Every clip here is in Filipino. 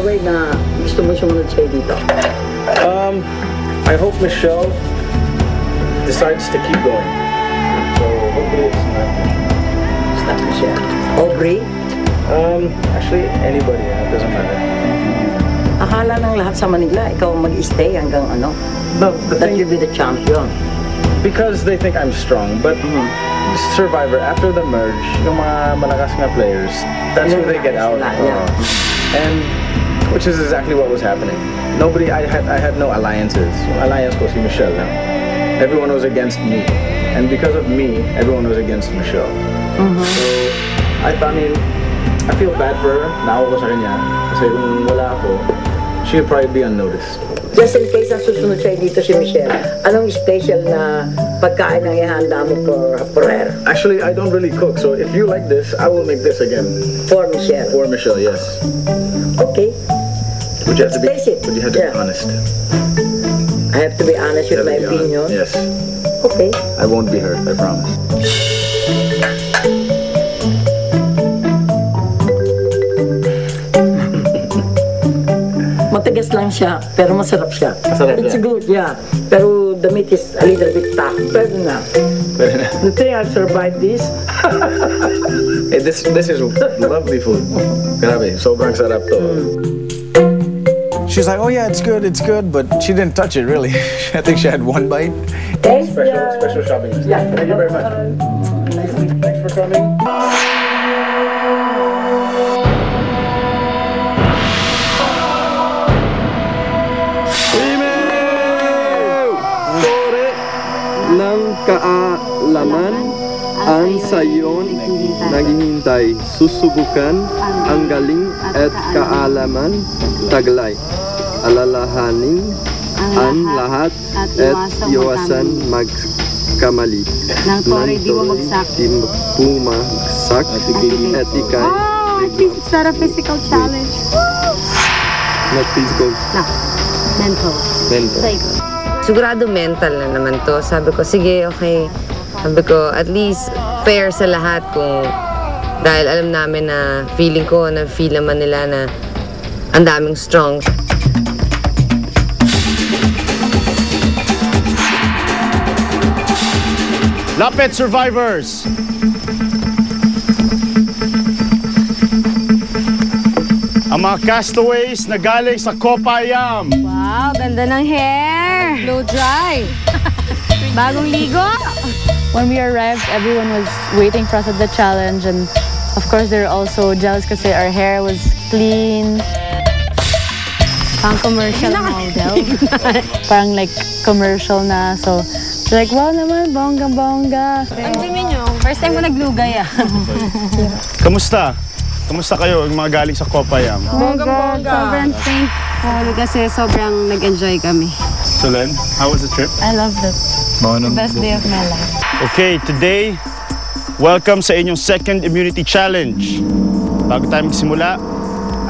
way na gusto mo sumunod sa'yo dito? I hope Michelle decides to keep going. So hopefully it's not Michelle. Aubrey? Actually anybody, it doesn't matter. Akala ng lahat sa Manila, ikaw mag-stay hanggang ano? But the That thing, you'll be the champion. because they think I'm strong, but Survivor, after the merge, yung mga malakas nga players, that's who they get out. Yeah. And which is exactly what was happening. Nobody, I had no alliances. Yung alliance ko si Michelle lang. Everyone was against me. And because of me, everyone was against Michelle. So, I feel bad for her. Naawa ko sa kanya. Kasi kung wala ako, she would probably be unnoticed. Just in case ang susunod sa'yo dito si Michelle, anong special na pagkain ang ihanda mo for her? Actually, I don't really cook. So if you like this, I will make this again. For Michelle? For Michelle, yes. Okay. Would you have to be, Taste it. would you have to Yeah. be honest? I have to be honest You with have my to be honest. opinion. Yes. Okay. I won't be hurt, I promise. Matigas lang siya, pero masarap siya. Masarap It's siya. good, yeah. Pero the meat is a little bit tough. Pero na. Pwede na. The thing I've survived this. Hey, this is lovely food. Grabe, sobrang sarap to. She's like, oh yeah, it's good, but she didn't touch it really. I think she had one bite. Thanks, Special shopping. Yeah. Thank you very much. Thanks for coming. Tore ng kaalaman ang sayon naghihintay. Susubukan ang galing at kaalaman taglay. Alalahanin ang lahat at iwasan magkamali. Nang Tore di bumagsak. Di bumagsak at ikay Oh, at least it's not a physical challenge. not physical. No, mental. Mental. Psycho. Sigurado mental na naman to. Sabi ko, sige, okay. Sabi ko, at least fair sa lahat kung dahil alam namin na feeling ko, na feel naman nila na ang daming strong. Lapit survivors! Ang mga castaways na galing sa Kopayam. Wow, ganda ng hair. Blow dry. Bagong ligo. When we arrived, everyone was waiting for us at the challenge, and of course they're also jealous because our hair was clean. Pang commercial model. Parang like commercial na, so they're like, wow naman, bongga-bongga. Ang dumi nyo. First time ko naglugay Kamusta? Kamusta kayo, yung mga galing sa Kopayam? Sobrang thankful kasi sobrang nag-enjoy kami. So Len, how was the trip? I loved it. The best day of my life. Okay, today, welcome sa inyong second immunity challenge. Bago tayo magsimula,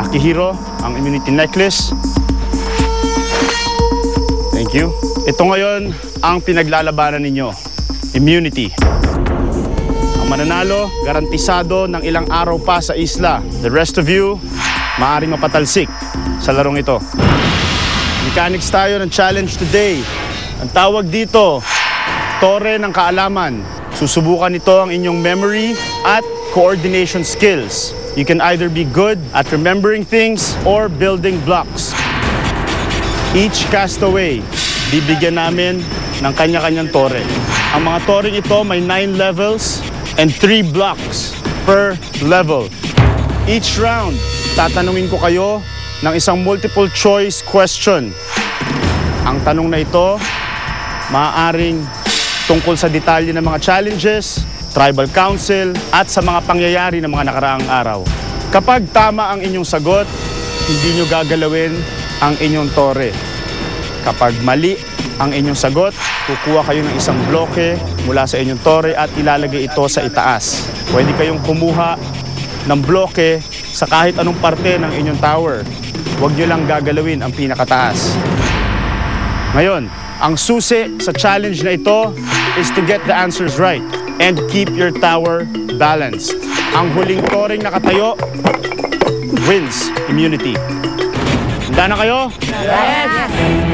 Akihiro, ang immunity necklace. Thank you. Ito ngayon ang pinaglalabanan ninyo, immunity. Ang mananalo, garantisado ng ilang araw pa sa isla. The rest of you, maaaring mapatalsik sa larong ito. Mechanics tayo ng challenge today. Ang tawag dito, Tore ng Kaalaman. Susubukan nito ang inyong memory at coordination skills. You can either be good at remembering things or building blocks. Each castaway, bibigyan namin ng kanya-kanyang tore. Ang mga toring ito may 9 levels and 3 blocks per level. Each round, tatanungin ko kayo ng isang multiple choice question. Ang tanong na ito, maaaring tungkol sa detalye ng mga challenges, tribal council, at sa mga pangyayari ng mga nakaraang araw. Kapag tama ang inyong sagot, hindi nyo gagalawin ang inyong tore. Kapag mali ang inyong sagot, kukuha kayo ng isang bloke mula sa inyong tore at ilalagay ito sa itaas. Pwede kayong kumuha ng bloke sa kahit anong parte ng inyong tower. Huwag nyo lang gagalawin ang pinakataas. Ngayon, ang susi sa challenge na ito is to get the answers right and keep your tower balanced. Ang huling toring nakatayo wins immunity. Handa na kayo? Yes!